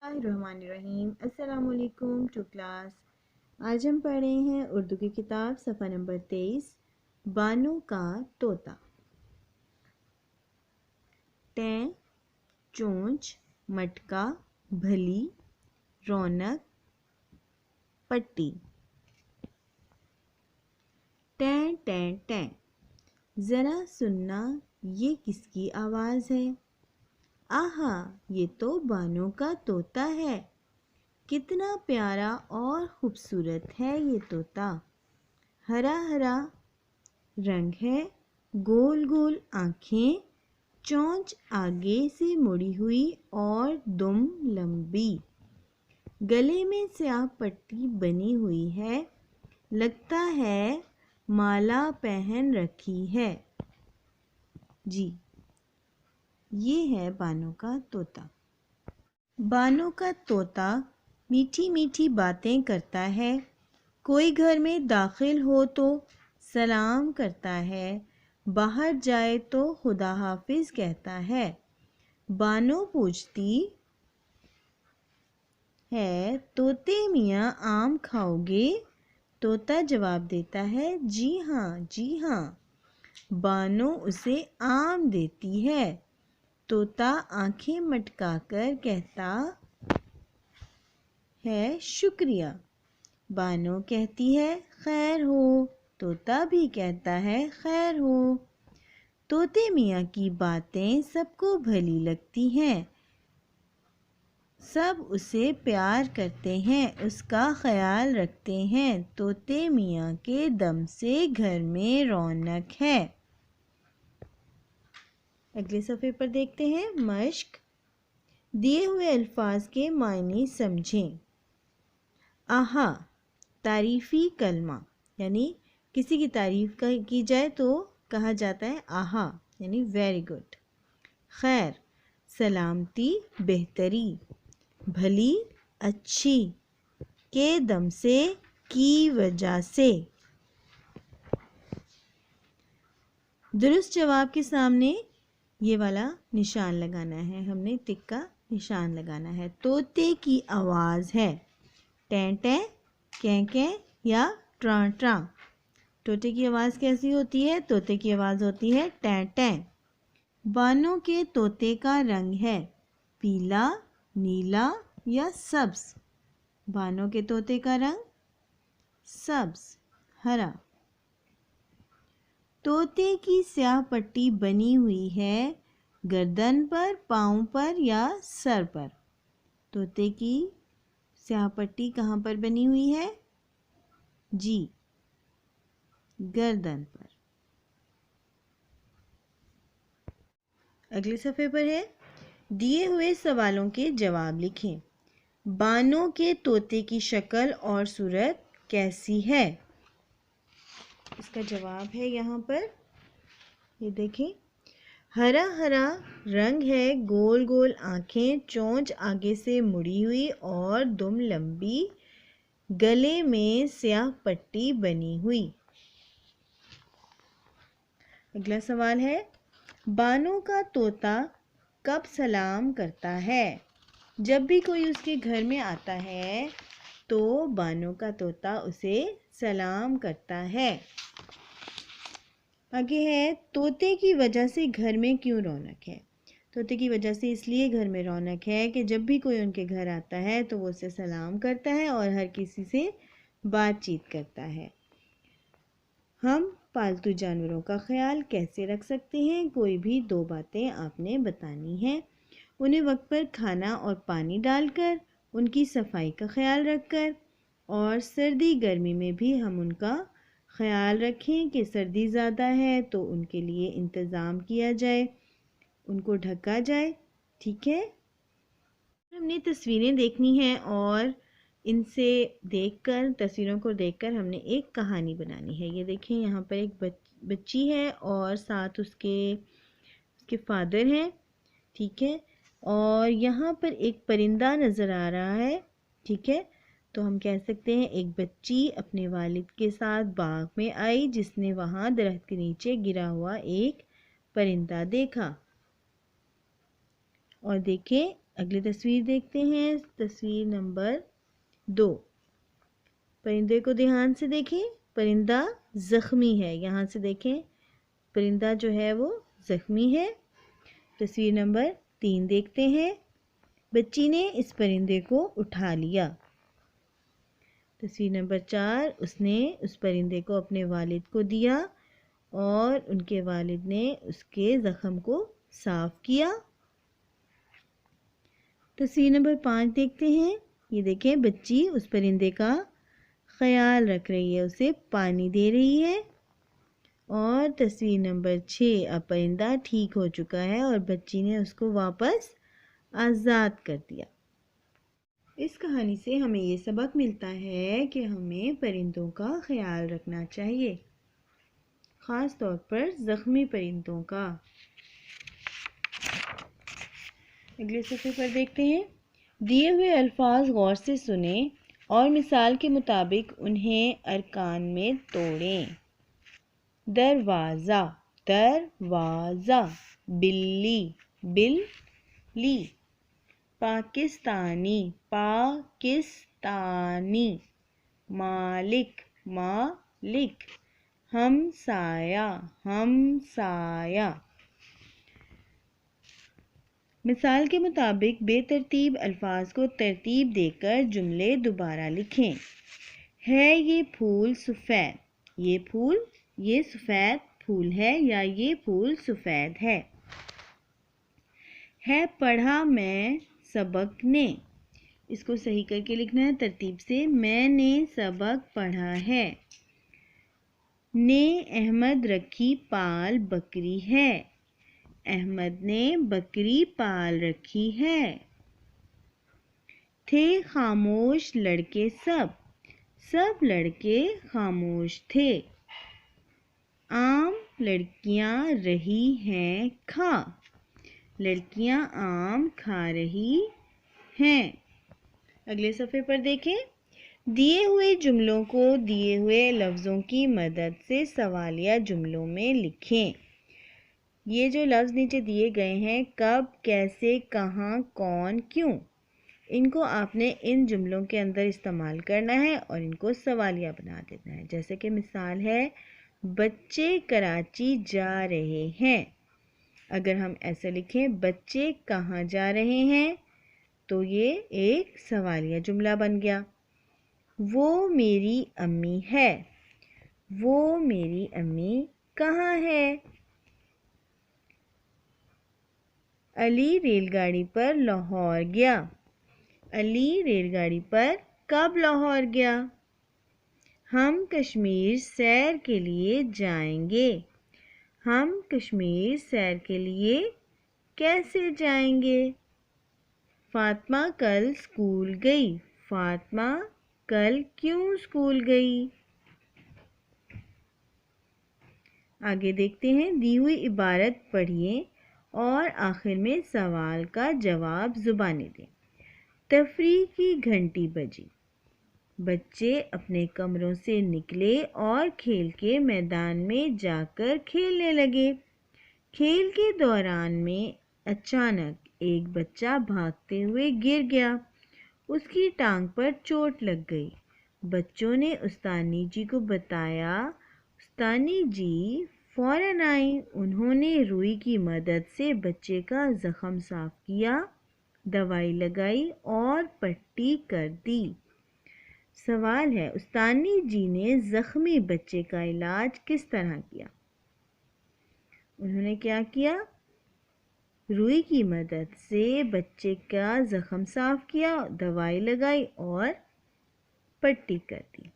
बिस्मिल्लाहिर्रहमानिर्रहीम। अस्सलाम वालेकुम टू क्लास। आज हम पढ़ रहे हैं उर्दू की किताब सफ़ा नंबर 23 बानो का तोता। टें, चोंच, मटका, भली, रौनक, पट्टी। टें टें टें, ज़रा सुनना ये किसकी आवाज़ है? आहा, ये तो बानो का तोता है। कितना प्यारा और खूबसूरत है ये तोता। हरा हरा रंग है, गोल गोल आँखें, चोंच आगे से मुड़ी हुई और दुम लंबी। गले में स्याह पट्टी बनी हुई है, लगता है माला पहन रखी है। जी, ये है बानो का तोता। बानो का तोता मीठी मीठी बातें करता है। कोई घर में दाखिल हो तो सलाम करता है, बाहर जाए तो खुदा हाफिज कहता है। बानो पूछती है, तोते मियाँ आम खाओगे? तोता जवाब देता है, जी हाँ जी हाँ। बानो उसे आम देती है। तोता आंखें मटकाकर कहता है, शुक्रिया। बानो कहती है, खैर हो। तोता भी कहता है, खैर हो। तोते मियाँ की बातें सबको भली लगती हैं। सब उसे प्यार करते हैं, उसका ख्याल रखते हैं। तोते मियाँ के दम से घर में रौनक है। अगले सफ़े पर देखते हैं मश्क। दिए हुए अल्फाज के मायने समझें। आहा, तारीफ़ी कलमा, यानी किसी की तारीफ़ की जाए तो कहा जाता है आहा, यानी वेरी गुड। खैर, सलामती, बेहतरी। भली, अच्छी। के दम से, की वजह से। दुरुस्त जवाब के सामने ये वाला निशान लगाना है, हमने टिक का निशान लगाना है। तोते की आवाज़ है टें टें, कें कें या ट्रां ट्रां। तोते की आवाज़ कैसी होती है? तोते की आवाज़ होती है टें टें। बानो के तोते का रंग है पीला, नीला या सब्ज। बानो के तोते का रंग सब्ज, हरा। तोते की स्याह पट्टी बनी हुई है गर्दन पर, पाँव पर या सर पर। तोते की स्याह पट्टी कहाँ पर बनी हुई है? जी, गर्दन पर। अगले सफ़े पर है, दिए हुए सवालों के जवाब लिखें। बानो के तोते की शक्ल और सूरत कैसी है? इसका जवाब है यहाँ पर, ये देखें। हरा हरा रंग है, गोल गोल आँखें, चोंच आगे से मुड़ी हुई और दुम लंबी, गले में स्याह पट्टी बनी हुई। अगला सवाल है, बानो का तोता कब सलाम करता है? जब भी कोई उसके घर में आता है तो बानो का तोता उसे सलाम करता है। आगे है, तोते की वजह से घर में क्यों रौनक है? तोते की वजह से इसलिए घर में रौनक है कि जब भी कोई उनके घर आता है तो वो उससे सलाम करता है और हर किसी से बातचीत करता है। हम पालतू जानवरों का ख्याल कैसे रख सकते हैं? कोई भी दो बातें आपने बतानी हैं। उन्हें वक्त पर खाना और पानी डालकर, उनकी सफाई का ख्याल रखकर, और सर्दी गर्मी में भी हम उनका ख्याल रखें कि सर्दी ज़्यादा है तो उनके लिए इंतज़ाम किया जाए, उनको ढका जाए। ठीक है, हमने तस्वीरें देखनी हैं और इनसे देखकर, तस्वीरों को देखकर हमने एक कहानी बनानी है। ये देखें, यहाँ पर एक बच्ची है और साथ उसके फादर हैं। ठीक है, और यहाँ पर एक परिंदा नज़र आ रहा है। ठीक है, तो हम कह सकते हैं एक बच्ची अपने वालिद के साथ बाग में आई, जिसने वहाँ दरख्त के नीचे गिरा हुआ एक परिंदा देखा। और देखें, اگلی تصویر دیکھتے ہیں، تصویر نمبر 2۔ پرندے کو دھیان سے دیکھیں، پرندہ زخمی ہے، یہاں سے دیکھیں پرندہ جو ہے وہ زخمی ہے۔ تصویر نمبر 3 دیکھتے ہیں، بچی نے اس پرندے کو اٹھا لیا۔ تصویر نمبر 4، اس نے اس پرندے کو اپنے والد کو دیا اور ان کے والد نے اس کے زخم کو صاف کیا۔ تصویر نمبر 5 دیکھتے ہیں، یہ دیکھیں بچی اس پرندے کا خیال رکھ رہی ہے، اسے پانی دے رہی ہے۔ اور تصویر نمبر 6، اب پرندہ ٹھیک ہو چکا ہے اور بچی نے اس کو واپس آزاد کر دیا۔ اس کہانی سے ہمیں یہ سبق ملتا ہے کہ ہمیں پرندوں کا خیال رکھنا چاہیے، خاص طور پر زخمی پرندوں کا۔ اگلے صفحے پر دیکھتے ہیں، دیے ہوئے الفاظ غور سے سنیں اور مثال کے مطابق انہیں ارکان میں توڑیں۔ دروازہ، دروازہ، بلی، بلی، پاکستانی، پاکستانی، مالک، مالک، ہمسایہ، ہمسایہ۔ مثال کے مطابق بے ترتیب الفاظ کو ترتیب دے کر جملے دوبارہ لکھیں۔ ہے یہ پھول سفید، یہ سفید پھول ہے یا یہ پھول سفید ہے۔ ہے پڑھا میں سبق نے، اس کو صحیح کر کے لکھنا ہے ترتیب سے، میں نے سبق پڑھا ہے۔ نے احمد رکھی پال بکری ہے، احمد نے بکری پال رکھی ہے۔ تھے خاموش لڑکے سب لڑکے خاموش تھے۔ آم لڑکیاں رہی ہیں کھا، لڑکیاں آم کھا رہی ہیں۔ اگلے صفحے پر دیکھیں، دیے ہوئے جملوں کو دیے ہوئے لفظوں کی مدد سے سوالیہ جملوں میں لکھیں۔ یہ جو لفظ نیچے دیے گئے ہیں، کب، کیسے، کہاں، کون، کیوں، ان کو آپ نے ان جملوں کے اندر استعمال کرنا ہے اور ان کو سوالیہ بنا دینا ہے۔ جیسے کہ مثال ہے، بچے کراچی جا رہے ہیں۔ اگر ہم ایسے لکھیں، بچے کہاں جا رہے ہیں، تو یہ ایک سوالیہ جملہ بن گیا۔ وہ میری امی ہے، وہ میری امی کہاں ہے۔ علی ریل گاڑی پر لاہور گیا، علی ریل گاڑی پر کب لاہور گیا۔ ہم کشمیر سیر کے لیے جائیں گے، ہم کشمیر سیر کے لیے کیسے جائیں گے۔ فاطمہ کل اسکول گئی، فاطمہ کل کیوں اسکول گئی۔ آگے دیکھتے ہیں، دی ہوئی عبارت پڑھیے اور آخر میں سوال کا جواب زبانی دیں۔ تفریح کی گھنٹی بجی، بچے اپنے کمروں سے نکلے اور کھیل کے میدان میں جا کر کھیلنے لگے۔ کھیل کے دوران میں اچانک ایک بچہ بھاگتے ہوئے گر گیا، اس کی ٹانگ پر چوٹ لگ گئی۔ بچوں نے استانی جی کو بتایا، استانی جی فوراً آئیں، انہوں نے روئی کی مدد سے بچے کا زخم صاف کیا، دوائی لگائی اور پٹی کر دی۔ سوال ہے، استانی جی نے زخمی بچے کا علاج کس طرح کیا؟ انہوں نے کیا کیا؟ روئی کی مدد سے بچے کا زخم صاف کیا، دوائی لگائی اور پٹی کر دی۔